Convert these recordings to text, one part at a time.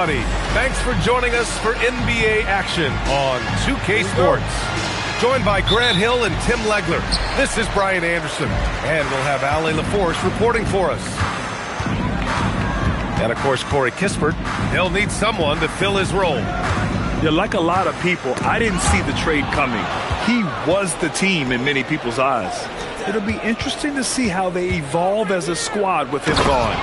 Thanks for joining us for NBA action on 2K Sports. Joined by Grant Hill and Tim Legler, this is Brian Anderson, and we'll have Ali LaForce reporting for us. And of course, Corey Kispert. He'll need someone to fill his role. Yeah, like a lot of people, I didn't see the trade coming. He was the team in many people's eyes. It'll be interesting to see how they evolve as a squad with him gone.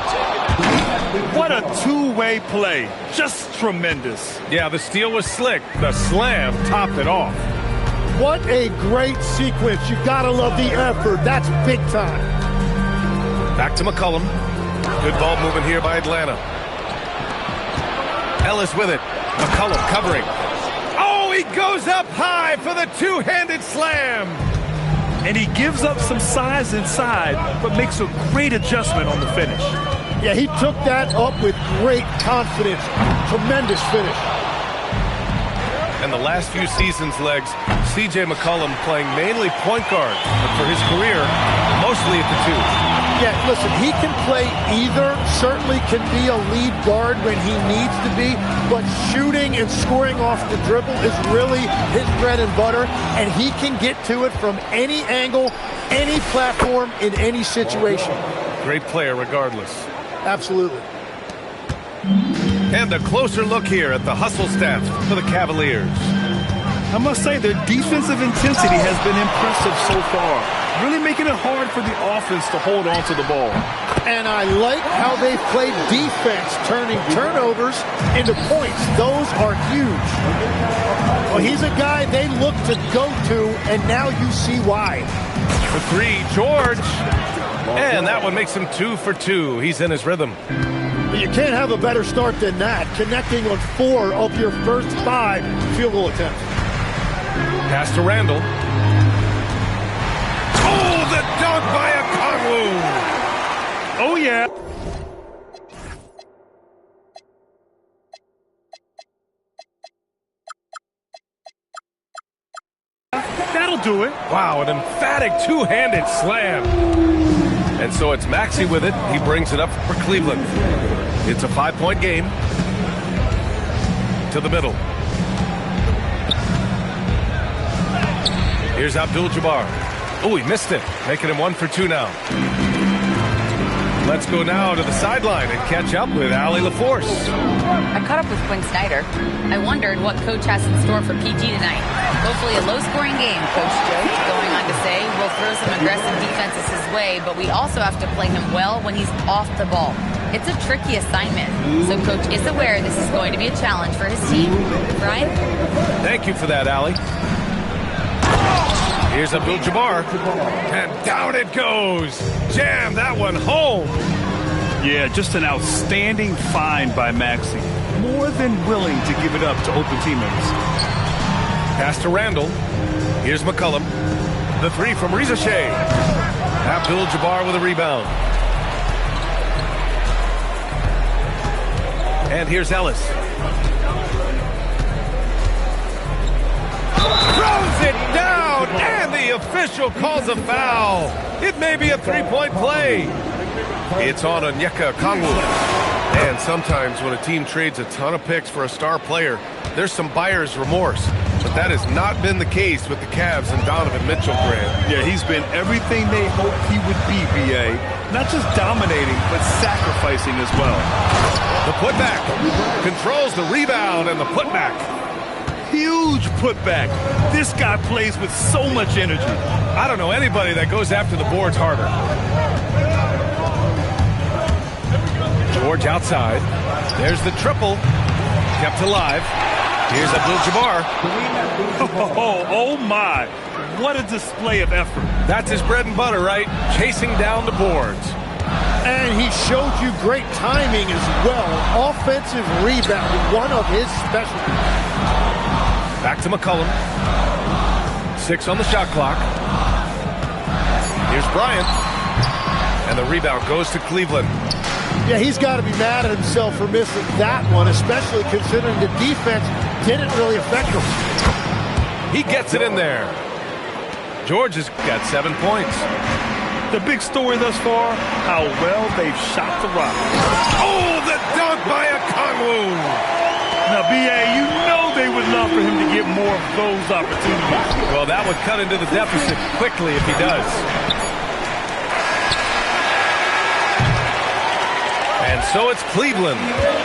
What a two-way play. Just tremendous. Yeah, the steal was slick. The slam topped it off. What a great sequence. You gotta love the effort. That's big time. Back to McCollum. Good ball movement here by Atlanta. Ellis with it. McCollum covering. Oh, he goes up high for the two-handed slam. And he gives up some size inside, but makes a great adjustment on the finish. Yeah, he took that up with great confidence. Tremendous finish. And the last few seasons, Legs, C.J. McCollum playing mainly point guard, but for his career, mostly at the two. Yeah, listen, he can play either, certainly can be a lead guard when he needs to be, but shooting and scoring off the dribble is really his bread and butter, and he can get to it from any angle, any platform, in any situation. Great player regardless. Absolutely. And a closer look here at the hustle stats for the Cavaliers. I must say their defensive intensity has been impressive so far, really making it hard for the offense to hold on to the ball. And I like how they played defense, turning turnovers into points. Those are huge. Well, he's a guy they look to go to, and now you see why. The three, George. And that one makes him 2 for 2. He's in his rhythm. You can't have a better start than that, connecting on 4 of your first 5 field goal attempts. Pass to Randall. Oh, the dunk by Okongwu. Oh, yeah. That'll do it. Wow, an emphatic two-handed slam. And so it's Maxey with it. He brings it up for Cleveland. It's a 5-point game. To the middle. Here's Abdul-Jabbar. Oh, he missed it. Making him 1 for 2 now. Let's go now to the sideline and catch up with Ali LaForce. I caught up with Quinn Snyder. I wondered what Coach has in store for PG tonight. Hopefully a low-scoring game, Coach Joe. Going on to say, we'll throw some aggressive defenses his way, but we also have to play him well when he's off the ball. It's a tricky assignment, so Coach is aware this is going to be a challenge for his team. Brian? Thank you for that, Ali. Here's Abdul-Jabbar, and down it goes. Jam that one home. Yeah, just an outstanding find by Maxey. More than willing to give it up to open teammates. Pass to Randall. Here's McCollum. The 3 from Reza Shea. Abdul-Jabbar with a rebound. And here's Ellis. Throws it down, and the official calls a foul. It may be a 3-point play. It's on Onyeka Okongwu. And sometimes when a team trades a ton of picks for a star player, there's some buyer's remorse. But that has not been the case with the Cavs and Donovan Mitchell, Grant. Yeah, he's been everything they hoped he would be, B.A. Not just dominating, but sacrificing as well. The putback controls the rebound and the putback. Huge putback. This guy plays with so much energy. I don't know anybody that goes after the boards harder. George outside. There's the triple. Kept alive. Here's Abdul-Jabbar. Oh my. What a display of effort. That's his bread and butter, right? Chasing down the boards. And he showed you great timing as well. Offensive rebounding, one of his specialties. Back to McCollum. 6 on the shot clock. Here's Bryant. And the rebound goes to Cleveland. Yeah, he's got to be mad at himself for missing that one, especially considering the defense didn't really affect him. He gets it in there. George has got 7 points. The big story thus far, how well they've shot the rock. Oh, the dunk by a Okongwu. Now, B.A., you know they would love for him to get more of those opportunities. Well, that would cut into the deficit quickly if he does. And so it's Cleveland,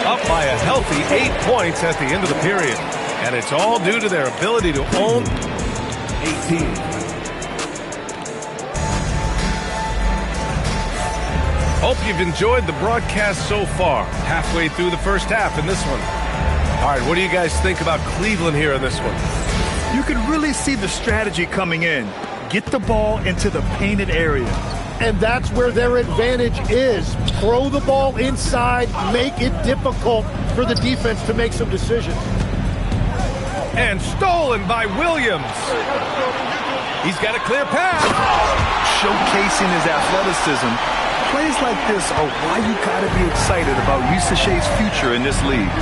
up by a healthy 8 points at the end of the period. And it's all due to their ability to own 18. Hope you've enjoyed the broadcast so far. Halfway through the first half in this one. All right, what do you guys think about Cleveland here in this one? You can really see the strategy coming in. Get the ball into the painted area. And that's where their advantage is. Throw the ball inside, make it difficult for the defense to make some decisions. And stolen by Williams. He's got a clear pass. Showcasing his athleticism. Plays like this are why you got to be excited about UCSA's future in this league.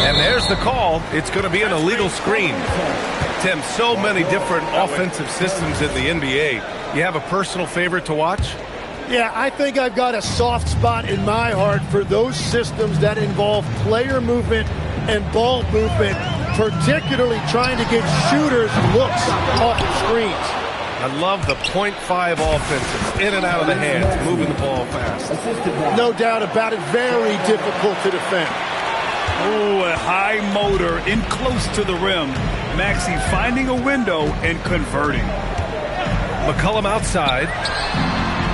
And there's the call. It's going to be an illegal screen. Tim, so many different offensive systems in the NBA. You have a personal favorite to watch? Yeah, I think I've got a soft spot in my heart for those systems that involve player movement and ball movement, particularly trying to get shooters looks off the screens. I love the .5 offenses, in and out of the hands, moving the ball fast. No doubt about it, very difficult to defend. Oh, a high motor in close to the rim. Maxey finding a window and converting. McCollum outside.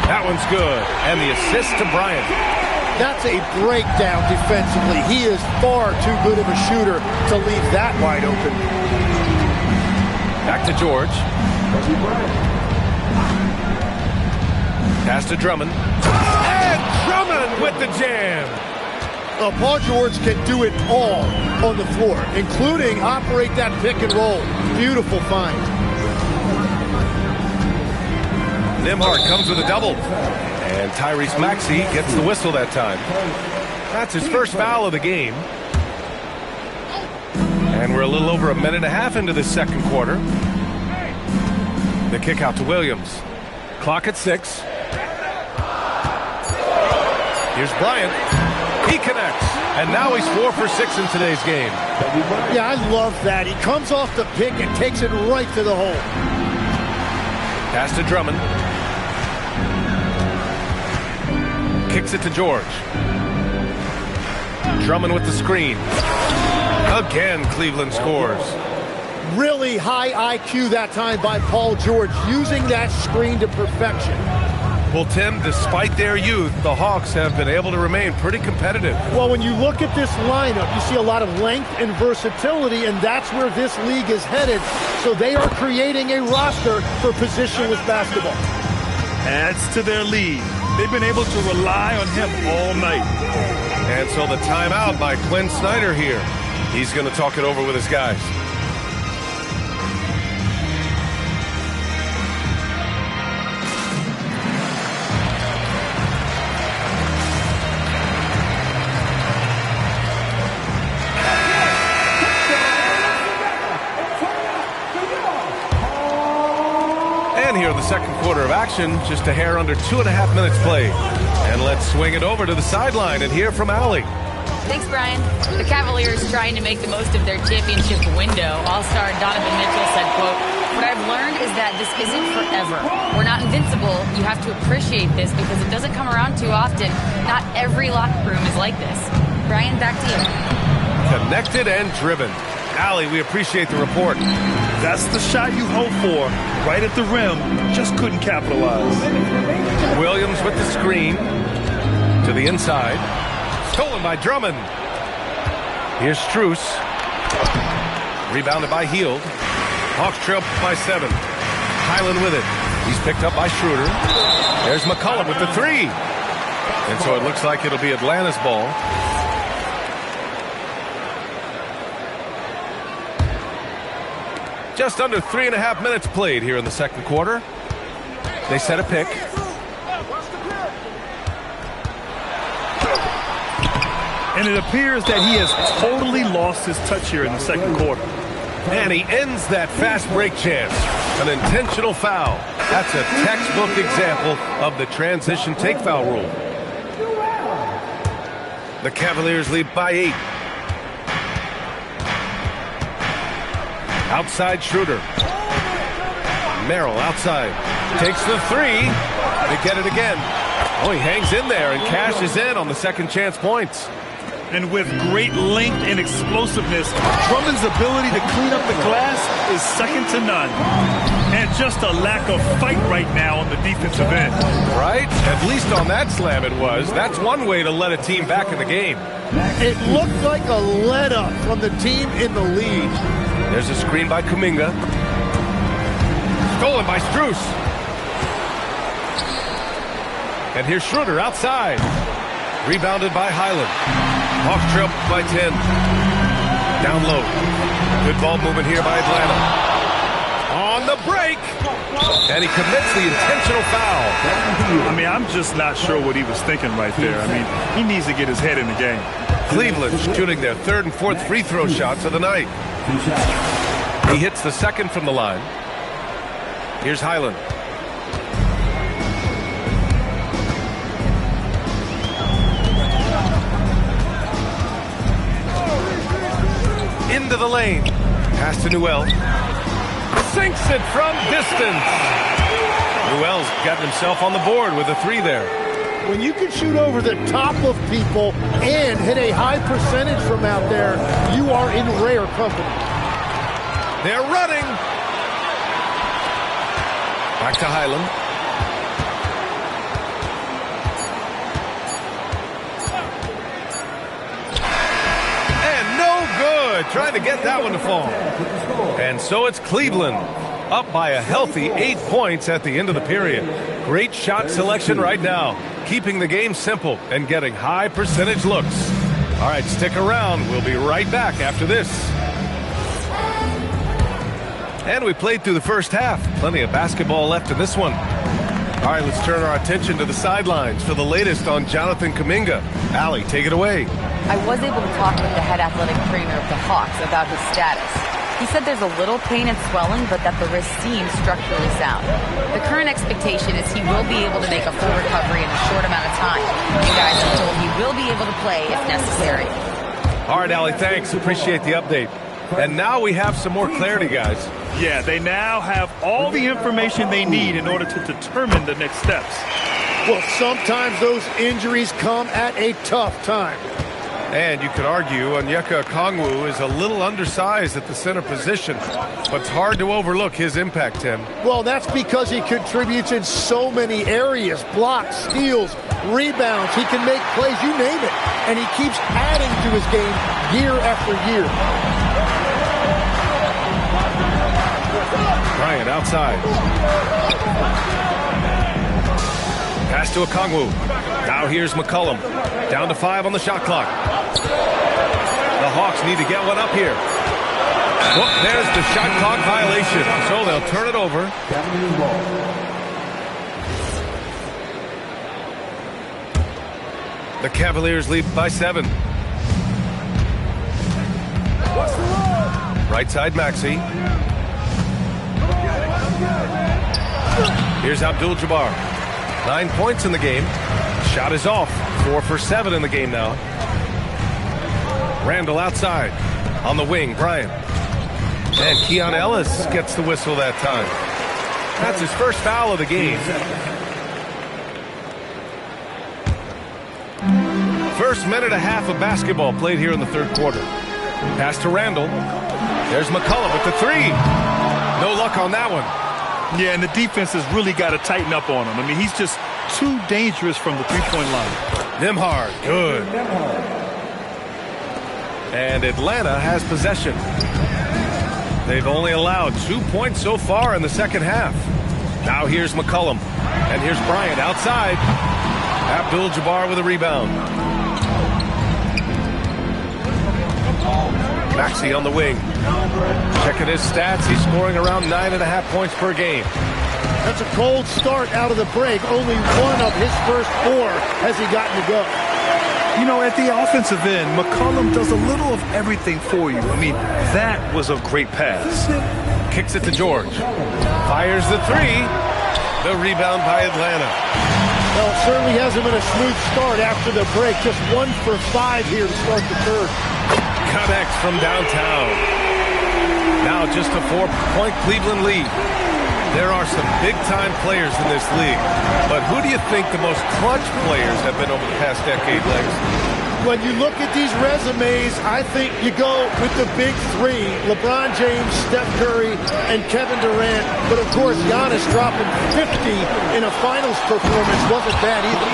That one's good. And the assist to Bryant. That's a breakdown defensively. He is far too good of a shooter to leave that wide open. Back to George. Pass to Drummond. And Drummond with the jam. Paul George can do it all on the floor, including operate that pick and roll. Beautiful find. Nembhard comes with a double. And Tyrese Maxey gets the whistle that time. That's his first foul of the game. And we're a little over a minute and a half into the second quarter. The kick out to Williams. Clock at 6. Here's Bryant. He connects. And now he's 4 for 6 in today's game. Yeah, I love that. He comes off the pick and takes it right to the hole. Pass to Drummond. Kicks it to George. Drummond with the screen. Again, Cleveland scores. Really high IQ that time by Paul George, using that screen to perfection. Well, Tim, despite their youth, the Hawks have been able to remain pretty competitive. Well, when you look at this lineup, you see a lot of length and versatility, and that's where this league is headed. So they are creating a roster for positionless basketball. Adds to their lead. They've been able to rely on him all night. And so the timeout by Quinn Snyder here. He's going to talk it over with his guys. And here in the second quarter of action, just a hair under 2.5 minutes played. And let's swing it over to the sideline and hear from Allie. Thanks, Brian. The Cavaliers trying to make the most of their championship window. All-star Donovan Mitchell said, quote, "What I've learned is that this isn't forever. We're not invincible. You have to appreciate this because it doesn't come around too often. Not every locker room is like this." Brian, back to you. Connected and driven. Allie, we appreciate the report. That's the shot you hope for. Right at the rim. Just couldn't capitalize. Williams with the screen. To the inside. Stolen by Drummond. Here's Strus. Rebounded by Hield. Hawks trail by 7. Highland with it. He's picked up by Schroeder. There's McCollum with the 3. And so it looks like it'll be Atlanta's ball. Just under 3.5 minutes played here in the second quarter. They set a pick. And it appears that he has totally lost his touch here in the second quarter. And he ends that fast break chance. An intentional foul. That's a textbook example of the transition take foul rule. The Cavaliers lead by 8. Outside Schroeder. Merrill outside. Takes the 3. They get it again. Oh, he hangs in there and cashes in on the second chance points. And with great length and explosiveness, Drummond's ability to clean up the glass is second to none. And just a lack of fight right now on the defensive end. Right? At least on that slam it was. That's one way to let a team back in the game. It looked like a let-up from the team in the lead. There's a screen by Kuminga. Stolen by Strus. And here's Schroeder outside. Rebounded by Highland. Hawks trail by 10. Down low. Good ball movement here by Atlanta. On the break. And he commits the intentional foul. I mean, I'm just not sure what he was thinking right there. I mean, he needs to get his head in the game. Cleveland shooting their third and fourth free throw shots of the night. He hits the second from the line. Here's Highland. Into the lane. Pass to Newell. Sinks it from distance. Newell's gotten himself on the board with a 3 there. When you can shoot over the top of people and hit a high percentage from out there, you are in rare company. They're running. Back to Highland. And no good. Trying to get that one to fall. And so it's Cleveland up by a healthy 8 points at the end of the period. Great shot selection right now. Keeping the game simple and getting high percentage looks. All right, stick around. We'll be right back after this. And we played through the first half. Plenty of basketball left in this one. All right, let's turn our attention to the sidelines for the latest on Jonathan Kuminga. Allie, take it away. I was able to talk with the head athletic trainer of the Hawks about his status. He said there's a little pain and swelling, but that the wrist seems structurally sound. The current expectation is he will be able to make a full recovery in a short amount of time. You guys are told he will be able to play if necessary. All right, Allie, thanks. Appreciate the update. And now we have some more clarity, guys. Yeah, they now have all the information they need in order to determine the next steps. Well, sometimes those injuries come at a tough time. And you could argue Onyeka Okongwu is a little undersized at the center position, but it's hard to overlook his impact, Tim. Well, that's because he contributes in so many areas. Blocks, steals, rebounds. He can make plays, you name it. And he keeps adding to his game year after year. Bryant outside. Pass to Okongwu. Now here's McCollum. Down to 5 on the shot clock. The Hawks need to get one up here. Well, there's the shot clock violation. So they'll turn it over. The Cavaliers lead by 7. Right side Maxey. Here's Abdul-Jabbar. 9 points in the game. Shot is off. 4 for 7 in the game now. Randall outside. On the wing, Bryant. And Keon Ellis gets the whistle that time. That's his first foul of the game. First minute and a half of basketball played here in the third quarter. Pass to Randall. There's McCollum with the 3. No luck on that one. Yeah, and the defense has really got to tighten up on him. I mean, he's just too dangerous from the three-point line. Nembhard, good. And Atlanta has possession. They've only allowed 2 points so far in the second half. Now here's McCollum. And here's Bryant outside. Abdul-Jabbar with a rebound. Maxey on the wing. Checking his stats, he's scoring around 9.5 points per game. That's a cold start out of the break. Only one of his first 4 has he gotten to go. You know, at the offensive end, McCollum does a little of everything for you. I mean, that was a great pass. Kicks it to George. Fires the 3. The rebound by Atlanta. Well, it certainly hasn't been a smooth start after the break. Just 1 for 5 here to start the third. Connects from downtown. Now just a 4-point Cleveland lead. There are some big-time players in this league. But who do you think the most clutch players have been over the past decade, Legs? When you look at these resumes, I think you go with the big three: LeBron James, Steph Curry, and Kevin Durant. But of course, Giannis dropping 50 in a finals performance wasn't bad either.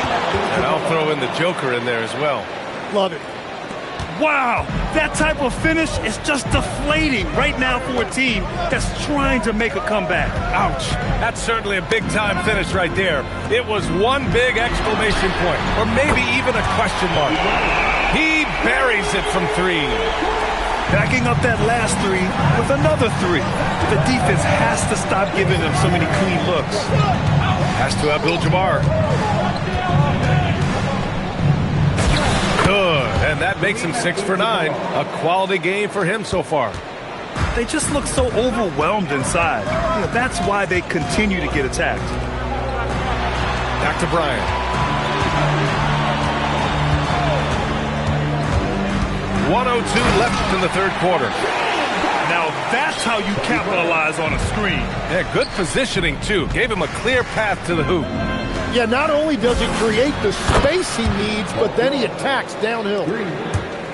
And I'll throw in the Joker in there as well. Love it. Wow, that type of finish is just deflating right now for a team that's trying to make a comeback. Ouch. That's certainly a big-time finish right there. It was one big exclamation point, or maybe even a question mark. He buries it from 3. Backing up that last 3 with another 3. The defense has to stop giving them so many clean looks. Has to Abdul-Jabbar. Good, and that makes him 6 for 9. A quality game for him so far. They just look so overwhelmed inside. You know, that's why they continue to get attacked. Back to Bryant. .102 left in the third quarter. Now that's how you capitalize on a screen. Yeah, good positioning, too. Gave him a clear path to the hoop. Yeah, not only does he create the space he needs, but then he attacks downhill.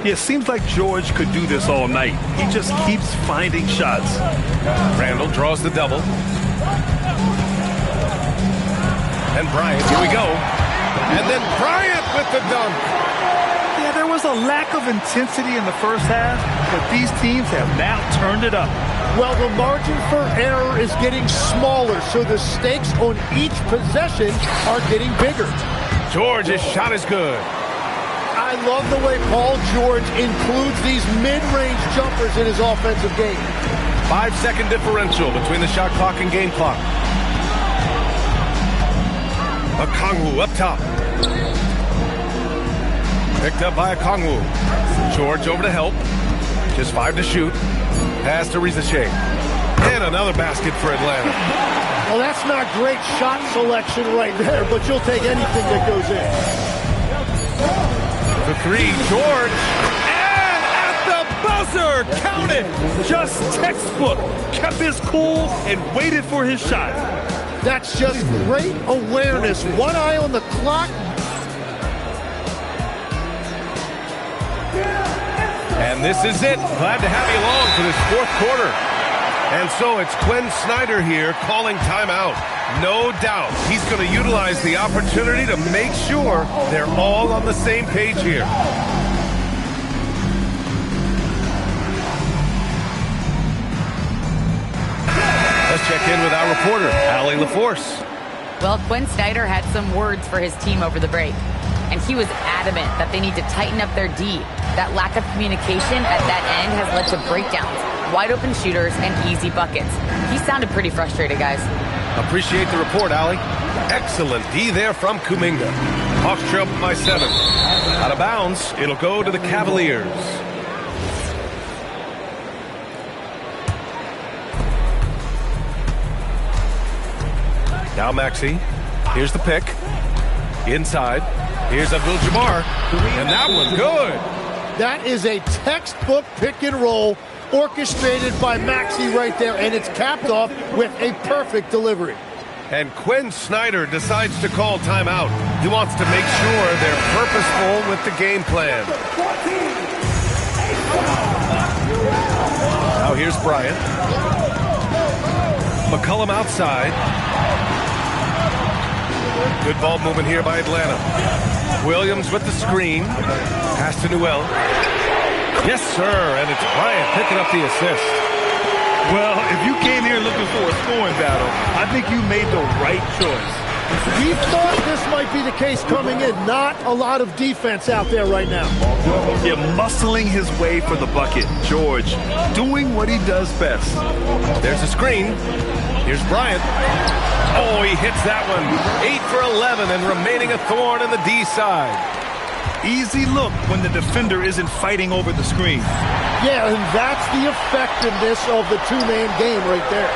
Yeah, it seems like George could do this all night. He just keeps finding shots. Randall draws the double. And Bryant, here we go. And then Bryant with the dunk. Yeah, there was a lack of intensity in the first half, but these teams have now turned it up. Well, the margin for error is getting smaller, so the stakes on each possession are getting bigger. George's shot is good. I love the way Paul George includes these mid-range jumpers in his offensive game. 5-second differential between the shot clock and game clock. Okongwu up top. Picked up by Okongwu. George over to help. Just 5 to shoot. Pass to Rizachet. And another basket for Atlanta. Well, that's not great shot selection right there, but you'll take anything that goes in. The 3, George. And at the buzzer, count it. Just textbook. Kept his cool and waited for his shot. That's just great awareness. One eye on the clock. And this is it. Glad to have you along for this fourth quarter. And so it's Quinn Snyder here calling timeout. No doubt he's going to utilize the opportunity to make sure they're all on the same page here. Let's check in with our reporter, Allie LaForce. Well, Quinn Snyder had some words for his team over the break, and he was adamant that they need to tighten up their D. That lack of communication at that end has led to breakdowns, wide open shooters, and easy buckets. He sounded pretty frustrated, guys. Appreciate the report, Allie. Excellent D there from Kuminga. Hawks trail by 7. Out of bounds, it'll go to the Cavaliers. Now Maxey. Here's the pick. Inside. Here's Abdul-Jabbar. And that one good. That is a textbook pick and roll orchestrated by Maxey right there, and it's capped off with a perfect delivery. And Quinn Snyder decides to call timeout. He wants to make sure they're purposeful with the game plan. Now here's Bryant. McCollum outside. Good ball movement here by Atlanta. Williams with the screen. Pass to Newell. Yes, sir, and it's Bryant picking up the assist. Well, if you came here looking for a scoring battle, I think you made the right choice. We thought this might be the case coming in. Not a lot of defense out there right now. Yeah, muscling his way for the bucket. George doing what he does best. There's a screen. Here's Bryant. Oh, he hits that one. 8 for 11 and remaining a thorn in the D side. Easy look when the defender isn't fighting over the screen. Yeah, and that's the effectiveness of the two-man game right there.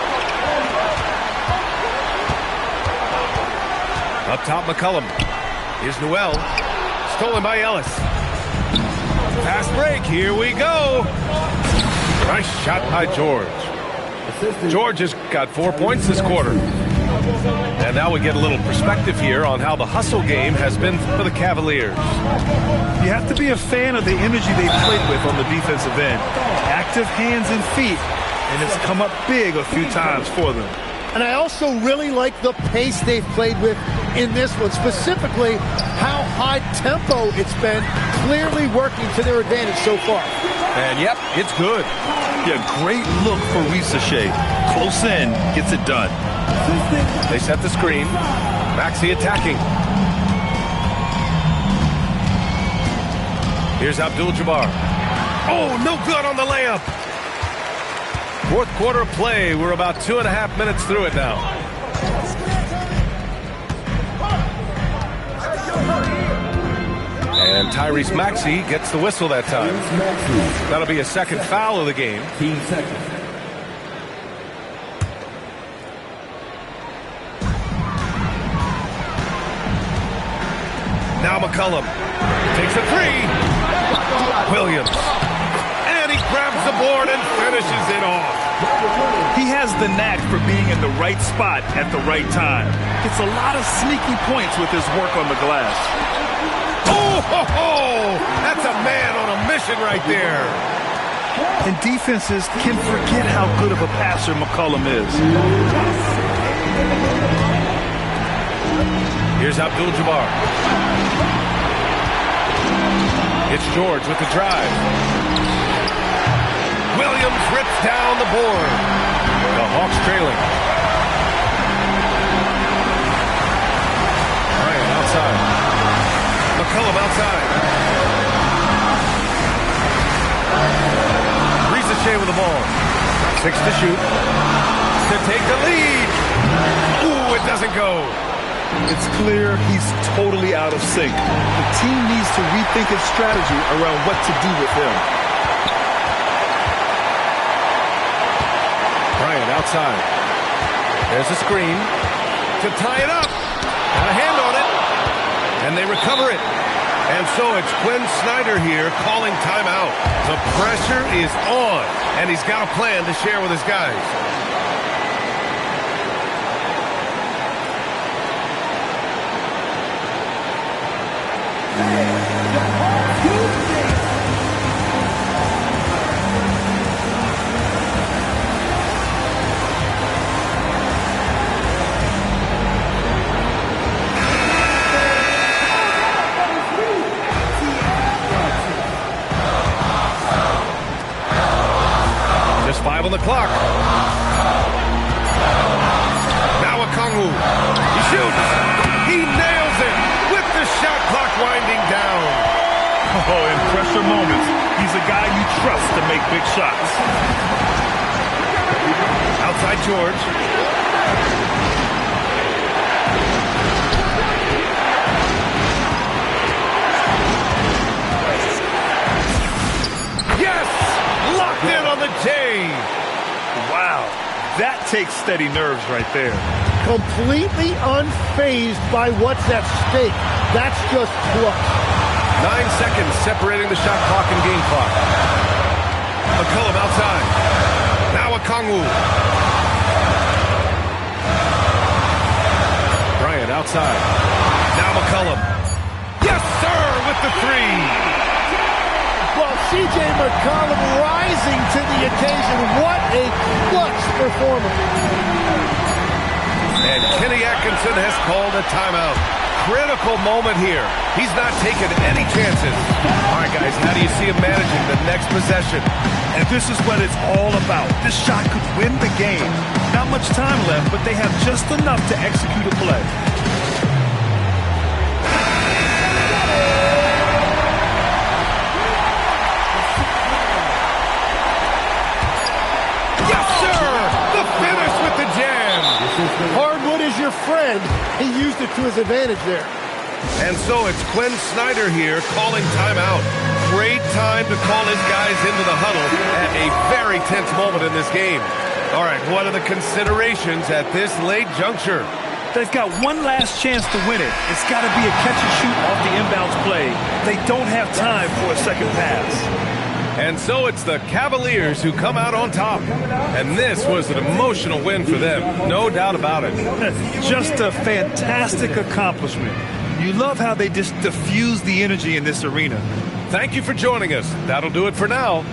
Up top, McCollum. Here's Noel. Stolen by Ellis. Fast break. Here we go. Nice shot by George. George has got 4 points this quarter. And now we get a little perspective here on how the hustle game has been for the Cavaliers. You have to be a fan of the energy they played with on the defensive end. Active hands and feet, and it's come up big a few times for them. And I also really like the pace they've played with in this one, specifically how high tempo it's been, clearly working to their advantage so far. And yep, it's good. Yeah, great look for Risache. Close in, gets it done. They set the screen. Maxey attacking. Here's Abdul-Jabbar. Oh, no good on the layup. Fourth quarter play. We're about 2.5 minutes through it now. And Tyrese Maxey gets the whistle that time. That'll be a second foul of the game. Now McCollum takes a three. Williams. And he grabs the board and finishes it off. He has the knack for being in the right spot at the right time. Gets a lot of sneaky points with his work on the glass. Oh, ho, ho! That's a man on a mission right there. And defenses can forget how good of a passer McCollum is. Here's Abdul-Jabbar. It's George with the drive. Williams rips down the board. The Hawks trailing. Bryant outside. McCollum outside. Risache with the ball. 6 to shoot. To take the lead. Ooh, it doesn't go. It's clear he's totally out of sync. The team needs to rethink its strategy around what to do with him. Bryant outside. There's a screen to tie it up. And a hand on it. And they recover it. And so it's Quinn Snyder here calling timeout. The pressure is on. And he's got a plan to share with his guys. Just 5 on the clock. Now Okongwu. He shoots. He nails it with the shot clock winding down. Oh, in pressure moments, he's a guy you trust to make big shots. Outside George. Yes! Locked in on the J. Wow, that takes steady nerves right there. Completely unfazed by what's at stake. That's just clutch. 9 seconds separating the shot clock and game clock. McCollum outside. Now Okongwu. Bryant outside. Now McCollum. Yes, sir, with the three. Well, C.J. McCollum rising to the occasion. What a clutch performance. And Kenny Atkinson has called a timeout. Critical moment here. He's not taking any chances. All right, guys, how do you see him managing the next possession? And this is what it's all about. This shot could win the game. Not much time left, but they have just enough to execute a play. Yes, sir! The finish with the jam! Hardwood is your friend. He used it to his advantage there. And so it's Quinn Snyder here calling timeout. Great time to call his guys into the huddle at a very tense moment in this game. All right, what are the considerations at this late juncture? They've got one last chance to win it. It's got to be a catch and shoot off the inbounds play. They don't have time for a second pass. And so it's the Cavaliers who come out on top. And this was an emotional win for them, no doubt about it. Just a fantastic accomplishment. You love how they just diffuse the energy in this arena. Thank you for joining us. That'll do it for now.